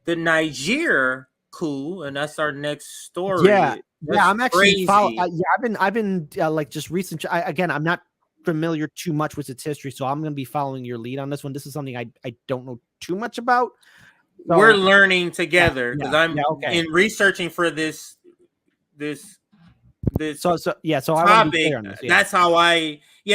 the Niger coup, and that's our next story. Yeah, I'm actually crazy. I've been like just recent. Again, I'm not familiar too much with its history, so I'm going to be following your lead on this one. This is something I don't know too much about. So, we're learning together because I'm in researching for this So I topic. want to be clear on this. That's how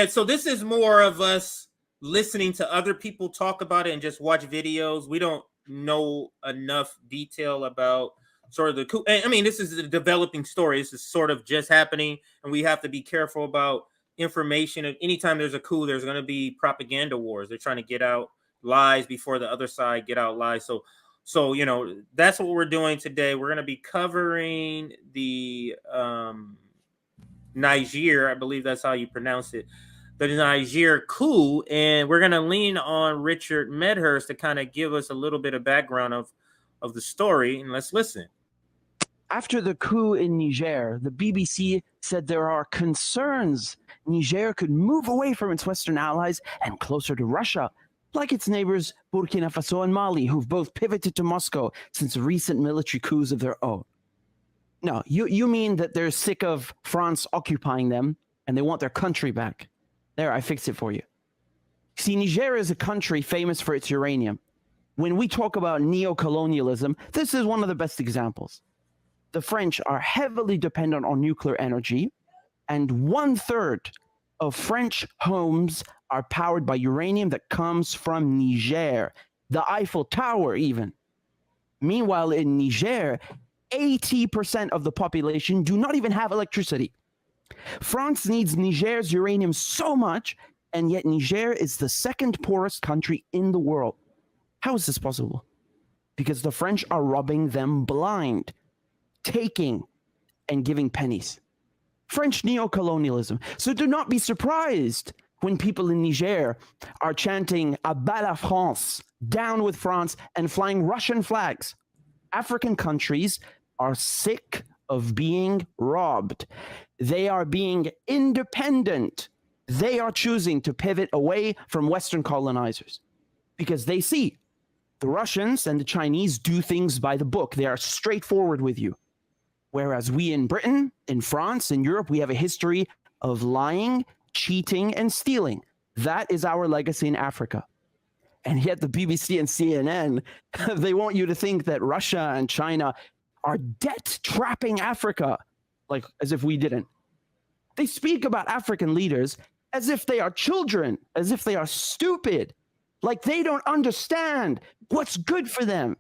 so this is more of us listening to other people talk about it and just watch videos. We don't know enough detail about sort of the coup. I mean, this is a developing story. This is sort of just happening, and we have to be careful about information. And anytime there's a coup, there's going to be propaganda wars. They're trying to get out lies before the other side get out lies. So that's what we're doing today. We're going to be covering the Niger, I believe that's how you pronounce it, the Niger coup, and we're going to lean on Richard Medhurst to kind of give us a little bit of background of the story, and let's listen. After the coup in Niger, the BBC said there are concerns Niger could move away from its Western allies and closer to Russia, like its neighbors Burkina Faso and Mali, who've both pivoted to Moscow since recent military coups of their own. No, you mean that they're sick of France occupying them and they want their country back. There, I fixed it for you. See, Niger is a country famous for its uranium. When we talk about neo-colonialism, this is one of the best examples. The French are heavily dependent on nuclear energy, and 1/3 of French homes are powered by uranium that comes from Niger, the Eiffel Tower even. Meanwhile, in Niger, 80% of the population do not even have electricity. France needs Niger's uranium so much, and yet Niger is the second poorest country in the world. How is this possible? Because the French are robbing them blind, taking and giving pennies. French neo-colonialism. So do not be surprised when people in Niger are chanting "À bas la France," down with France, and flying Russian flags. African countries are sick of being robbed. They are being independent. They are choosing to pivot away from Western colonizers because they see the Russians and the Chinese do things by the book. They are straightforward with you. Whereas we in Britain, in France, in Europe, we have a history of lying, cheating, and stealing. That is our legacy in Africa. And yet the BBC and CNN, they want you to think that Russia and China are debt-trapping Africa, like as if we didn't. They speak about African leaders as if they are children, as if they are stupid, like they don't understand what's good for them.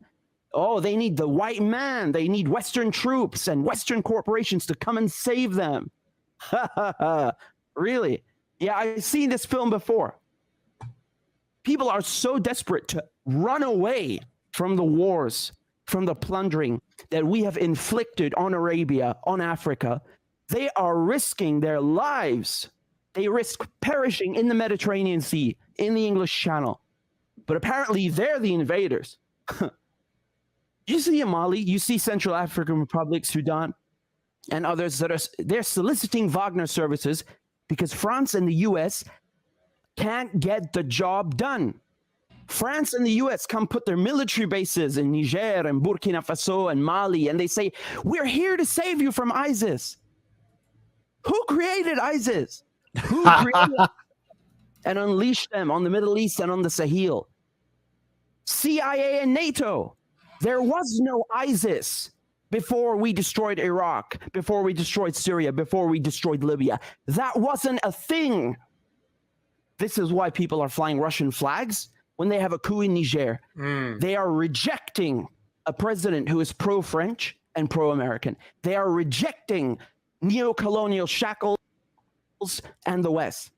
Oh, they need the white man. They need Western troops and Western corporations to come and save them. Really? Yeah, I've seen this film before. People are so desperate to run away from the wars, from the plundering that we have inflicted on Arabia, on Africa. They are risking their lives. They risk perishing in the Mediterranean Sea, in the English Channel. But apparently they're the invaders. You see in Mali, you see Central African Republic, Sudan, and others they're soliciting Wagner services because France and the US can't get the job done. France and the US come put their military bases in Niger and Burkina Faso and Mali, and they say, we're here to save you from ISIS. Who created ISIS? Who created and unleashed them on the Middle East and on the Sahel? CIA and NATO. There was no ISIS before we destroyed Iraq, before we destroyed Syria, before we destroyed Libya. That wasn't a thing. This is why people are flying Russian flags when they have a coup in Niger. They are rejecting a president who is pro-French and pro-American. They are rejecting neo-colonial shackles and the West.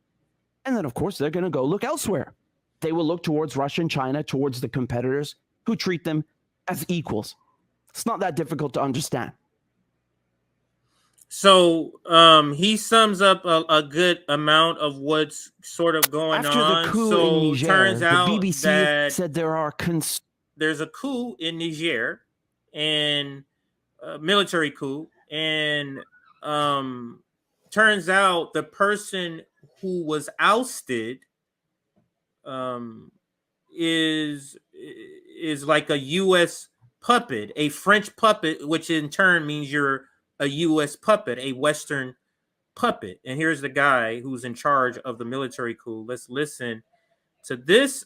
And then, of course, they're going to go look elsewhere. They will look towards Russia and China, towards the competitors who treat them as equals. It's not that difficult to understand. So he sums up a good amount of what's sort of going After on. The coup so in Niger, turns out the BBC that said there's a coup in Niger, and military coup, and turns out the person who was ousted is like a U.S. puppet, a French puppet, which in turn means you're a U.S. puppet, a Western puppet. And here's the guy who's in charge of the military coup. Let's listen to this.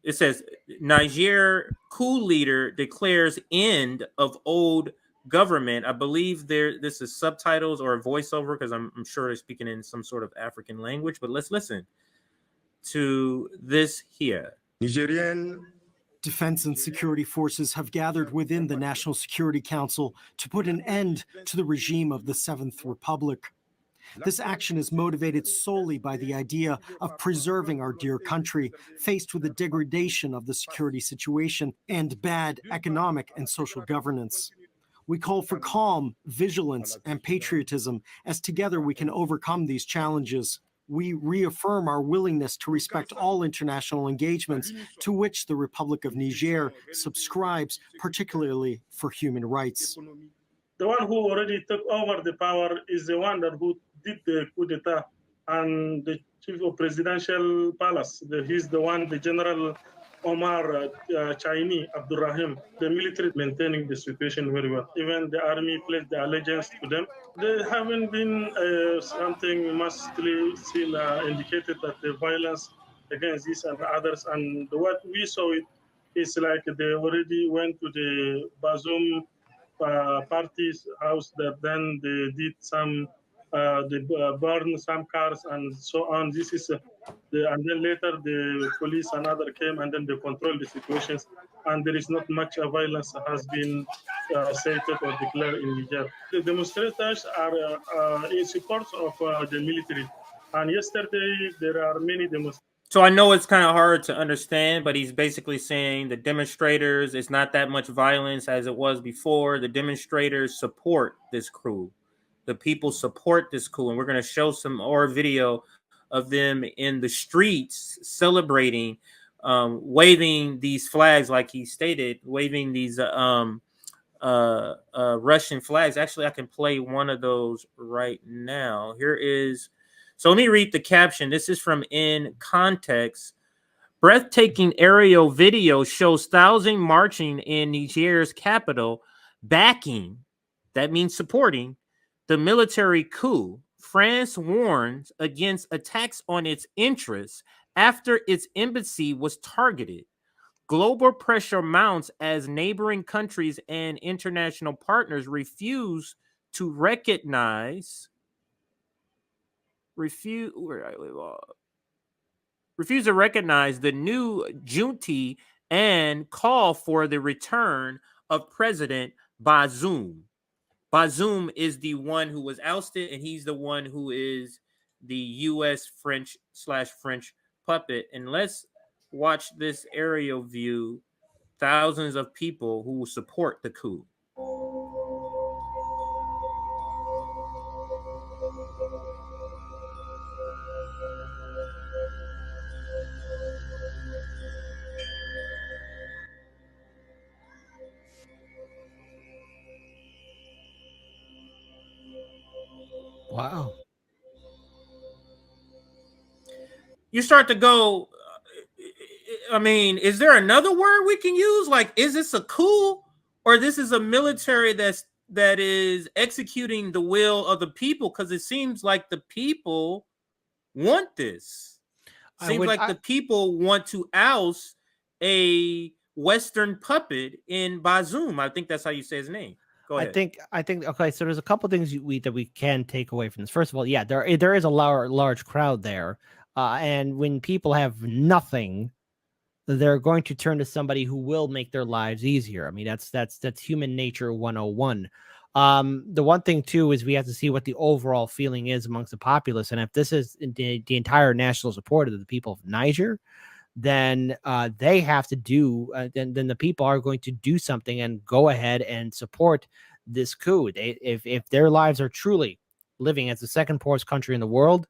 It says Niger coup leader declares end of old government. I believe this is subtitles or a voiceover because I'm sure they're speaking in some sort of African language. But let's listen to this here. Nigerian defense and security forces have gathered within the National Security Council to put an end to the regime of the Seventh Republic. This action is motivated solely by the idea of preserving our dear country, faced with the degradation of the security situation and bad economic and social governance. We call for calm, vigilance, and patriotism, as together we can overcome these challenges. We reaffirm our willingness to respect all international engagements to which the Republic of Niger subscribes, particularly for human rights. The one who already took over the power is the one who did the coup d'etat and the chief of presidential palace. He's the one, the General Omar Chaini Abdurrahim, the military maintaining the situation very well. Even the army pledged the allegiance to them. There haven't been something mostly still indicated that the violence against these and others. And what we saw is like they already went to the Bazoum party's house, that then they did some, they burned some cars and so on. This is, and then later the police and other came and then they controlled the situations. And there is not much violence has been stated or declared in Niger. The demonstrators are in support of the military. And yesterday there are many demonstrators. So I know it's kind of hard to understand, but he's basically saying the demonstrators, it's not that much violence as it was before. The demonstrators support this coup. The people support this coup. And we're going to show some more video of them in the streets celebrating, waving these flags, like he stated, waving these Russian flags. Actually, I can play one of those right now. Here is... So let me read the caption. This is from In Context. Breathtaking aerial video shows thousands marching in Niger's capital, backing, that means supporting, the military coup. France warns against attacks on its interests after its embassy was targeted. Global pressure mounts as neighboring countries and international partners refuse to recognize to recognize the new junta and call for the return of President Bazoum. Bazoum is the one who was ousted, and he's the one who is the U.S. French puppet. And let's watch this aerial view. Thousands of people who support the coup. Wow. You start to go, I mean, is there another word we can use? Like, is this a coup, or this is a military that is executing the will of the people? Because it seems like the people want this. Seems like the people want to oust a Western puppet in Bazoum. I think that's how you say his name. Go ahead. I think. Okay, so there's a couple things that we can take away from this. First of all, yeah, there is a large crowd there, and when people have nothing, they're going to turn to somebody who will make their lives easier. I mean, that's human nature 101. The one thing too is we have to see what the overall feeling is amongst the populace, and if this is the entire national support of the people of Niger, then they have to do. Then the people are going to do something and go ahead and support this coup. If their lives are truly living as the second poorest country in the world,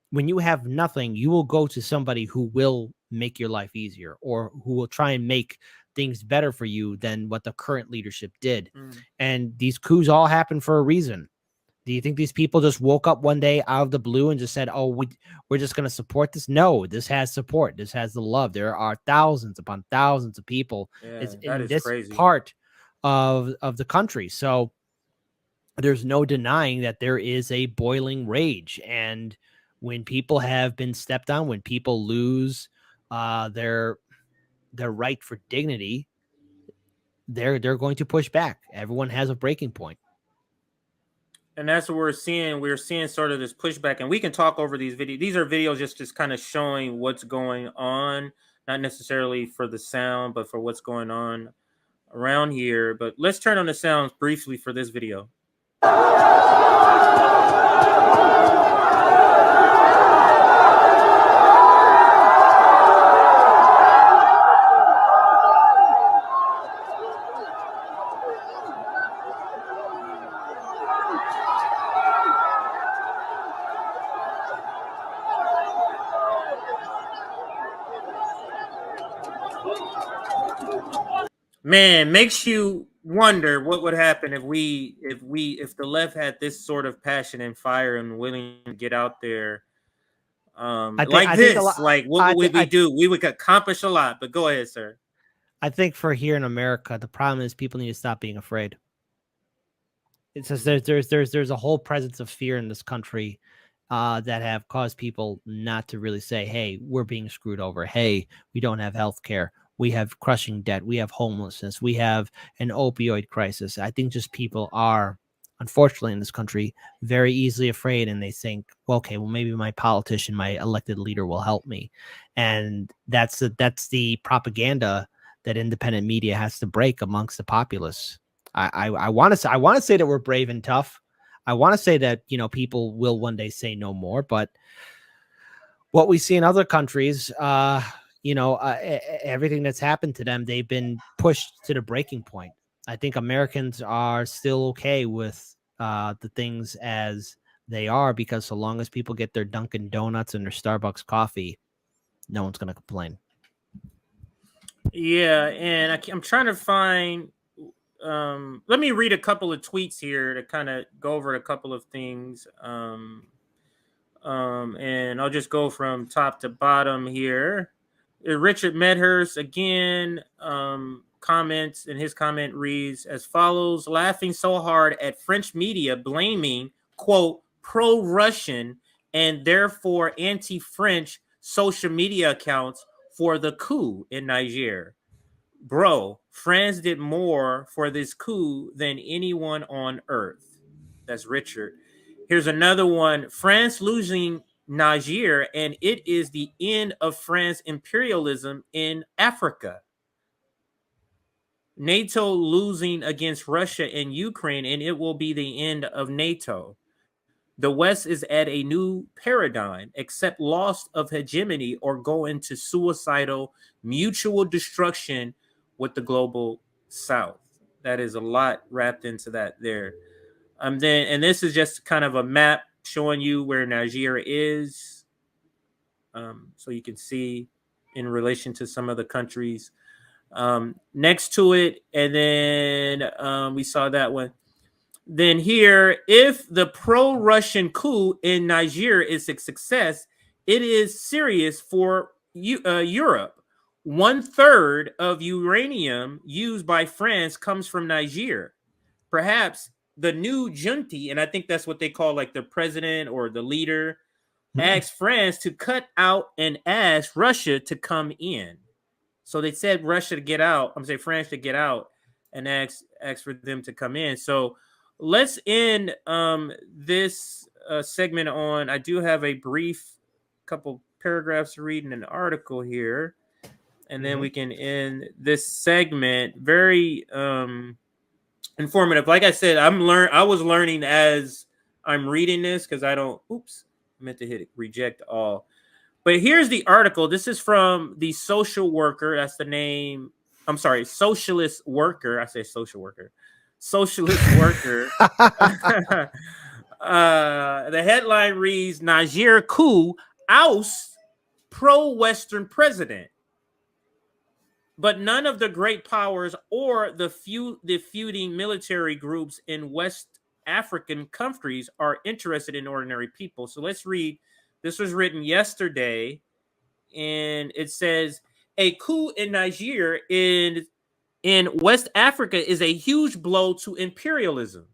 when you have nothing, you will go to somebody who will make your life easier, or who will try and make things better for you than what the current leadership did. And these coups all happen for a reason. Do you think these people just woke up one day out of the blue and just said, "Oh, we're just going to support this"? No, this has support. This has the love. There are thousands upon thousands of people Yeah, that in is this crazy. part of the country. So there's no denying that there is a boiling rage. And when people have been stepped on, when people lose their right for dignity, they're going to push back. Everyone has a breaking point. And that's what we're seeing. We're seeing sort of this pushback, and we can talk over these videos. These are videos just kind of showing what's going on, not necessarily for the sound, but for what's going on around here. But let's turn on the sounds briefly for this video. Man, makes you wonder what would happen if the left had this sort of passion and fire and willing to get out there like what would we do? We would accomplish a lot. But go ahead, sir. I think for here in America, the problem is people need to stop being afraid. It's just there's a whole presence of fear in this country that have caused people not to really say, "Hey, we're being screwed over. Hey, we don't have health care. We have crushing debt. We have homelessness. We have an opioid crisis." I think just people are, unfortunately, in this country, very easily afraid, and they think, well, okay, well, maybe my politician, my elected leader will help me. And that's the propaganda that independent media has to break amongst the populace. I want to say that we're brave and tough. I want to say that, people will one day say no more, but what we see in other countries, everything that's happened to them, they've been pushed to the breaking point. I think Americans are still okay with the things as they are, because so long as people get their Dunkin' Donuts and their Starbucks coffee, no one's going to complain. Yeah, and I'm trying to find. Let me read a couple of tweets here to kind of go over a couple of things. And I'll just go from top to bottom here. Richard Medhurst again comments, and his comment reads as follows: laughing so hard at French media blaming, quote, pro-Russian and therefore anti-French social media accounts for the coup in Niger. Bro, France did more for this coup than anyone on earth. That's Richard. Here's another one. France losing Niger, and it is the end of France imperialism in Africa. NATO losing against Russia and Ukraine, and it will be the end of NATO. The West is at a new paradigm, accept loss of hegemony or go into suicidal mutual destruction with the global South. That is a lot wrapped into that there. And this is just kind of a map showing you where Nigeria is, so you can see in relation to some of the countries next to it. And then we saw that one. Then here, if the pro-Russian coup in Niger is a success, it is serious for Europe. 1/3 of uranium used by France comes from Niger. Perhaps the new junta, and I think that's what they call like the president or the leader, asked France to cut out and asked Russia to come in. So they said Russia to get out. I'm saying France to get out and ask for them to come in. So let's end this segment on. I do have a brief couple paragraphs to read in an article here. And then we can end this segment. Very informative. Like I said, I was learning as I'm reading this because I don't. Oops, I meant to hit it. Reject all. But here's the article. This is from the Social Worker. That's the name. I'm sorry, Socialist Worker. I say social worker. Socialist Worker. The headline reads: Niger coup ousts pro-Western president. But none of the great powers or the feuding military groups in West African countries are interested in ordinary people. So let's read. This was written yesterday, and it says a coup in Niger in West Africa is a huge blow to imperialism.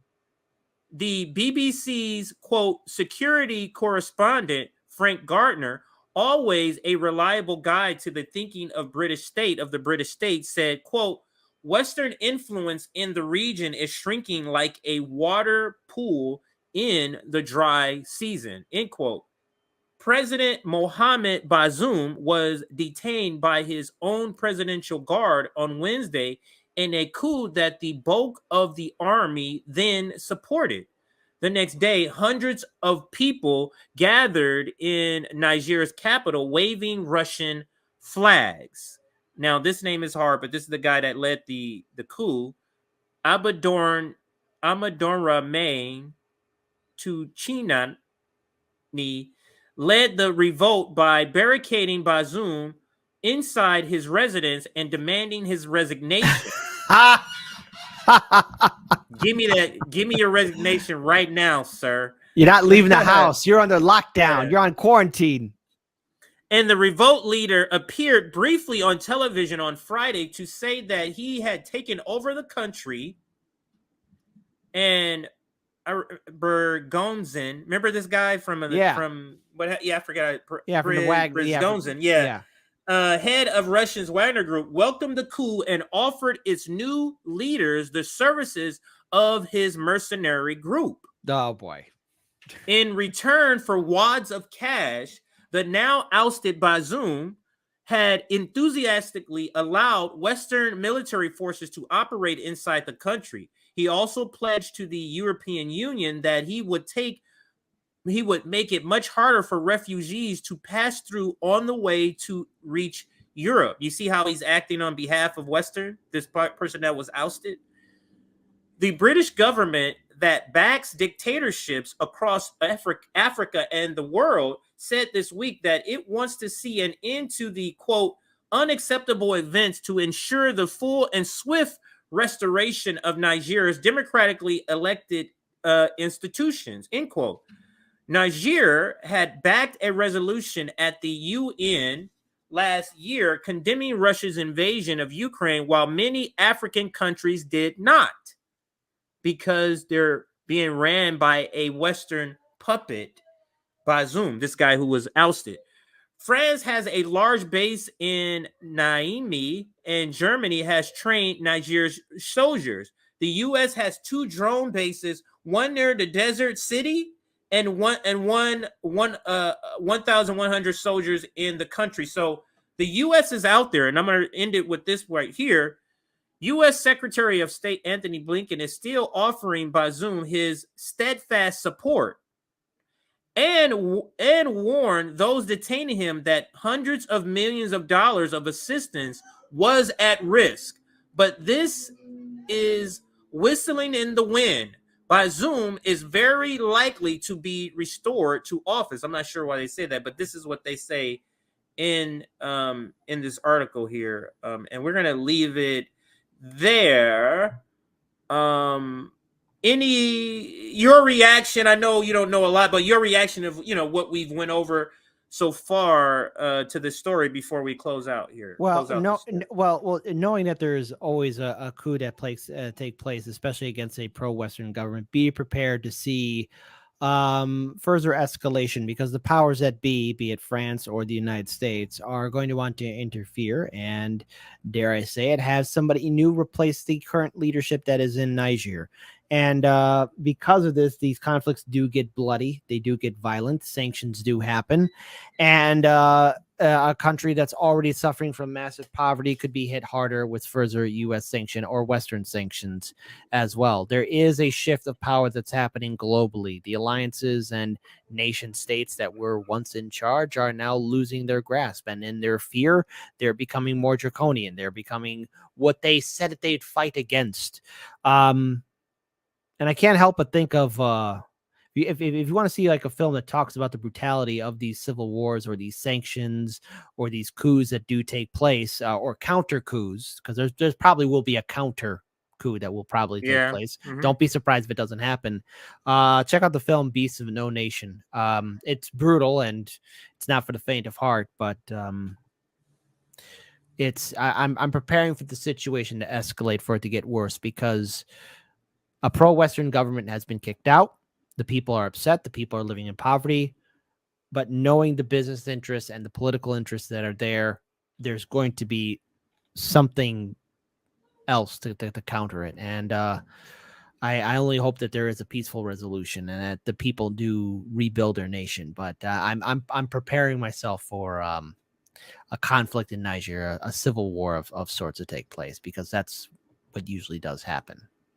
The BBC's, quote, security correspondent, Frank Gardner, always a reliable guide to the thinking of the British state, said, quote, Western influence in the region is shrinking like a water pool in the dry season, end quote. President Mohamed Bazoum was detained by his own presidential guard on Wednesday in a coup that the bulk of the army then supported. The next day, hundreds of people gathered in Niger's capital waving Russian flags. Now, this name is hard, but this is the guy that led the coup, Amadorn Ramane Tuchinani, led the revolt by barricading Bazoum inside his residence and demanding his resignation. Give me your resignation right now, sir. You're not leaving the house. You're under lockdown. Yeah. You're on quarantine. And the revolt leader appeared briefly on television on Friday to say that he had taken over the country. And Bergonzen, remember this guy from what? Yeah, I forgot. Yeah, from the Wagner. Bergonzen, yeah. Head of Russia's Wagner Group, welcomed the coup and offered its new leaders the services of his mercenary group. Oh boy! In return for wads of cash, the now ousted Bazoum had enthusiastically allowed Western military forces to operate inside the country. He also pledged to the European Union that he would make it much harder for refugees to pass through on the way to reach Europe. You see how he's acting on behalf of this person that was ousted? The British government that backs dictatorships across Africa and the world said this week that it wants to see an end to the, quote, unacceptable events to ensure the full and swift restoration of Niger's democratically elected institutions, end quote. Niger had backed a resolution at the UN last year condemning Russia's invasion of Ukraine, while many African countries did not, because they're being ran by a Western puppet, Bazoum, this guy who was ousted. France has a large base in Niamey, and Germany has trained Niger's soldiers. The U.S. has 2 drone bases, one near the desert city and 1,100 soldiers in the country. So the U.S. is out there, and I'm going to end it with this right here. U.S. Secretary of State Anthony Blinken is still offering Bazoum his steadfast support and warned those detaining him that hundreds of millions of dollars of assistance was at risk. But this is whistling in the wind. Bazoum is very likely to be restored to office. I'm not sure why they say that, but this is what they say in this article here. And we're going to leave it there. Your reaction? I know you don't know a lot, but your reaction of what we've went over so far to this story before we close out here. Well, knowing that there's always a coup that take place, especially against a pro-Western government, be prepared to see further escalation, because the powers that be it France or the United States, are going to want to interfere, and dare I say it, have somebody new replace the current leadership that is in Niger. And because of this, these conflicts do get bloody. They do get violent. Sanctions do happen. And a country that's already suffering from massive poverty could be hit harder with further U.S. sanction or Western sanctions as well. There is a shift of power that's happening globally. The alliances and nation states that were once in charge are now losing their grasp. And in their fear, they're becoming more draconian. They're becoming what they said that they'd fight against. And I can't help but think of if you want to see like a film that talks about the brutality of these civil wars or these sanctions or these coups that do take place, or counter coups, because there's probably will be a counter coup that will probably take Yeah. place. Mhm. Don't be surprised if it doesn't happen. Check out the film Beasts of No Nation. It's brutal and it's not for the faint of heart, but I'm preparing for the situation to escalate, for it to get worse, because a pro-Western government has been kicked out. The people are upset. The people are living in poverty. But knowing the business interests and the political interests that are there, there's going to be something else to counter it. And I only hope that there is a peaceful resolution and that the people do rebuild their nation. But I'm preparing myself for a conflict in Niger, a civil war of sorts to take place, because that's what usually does happen.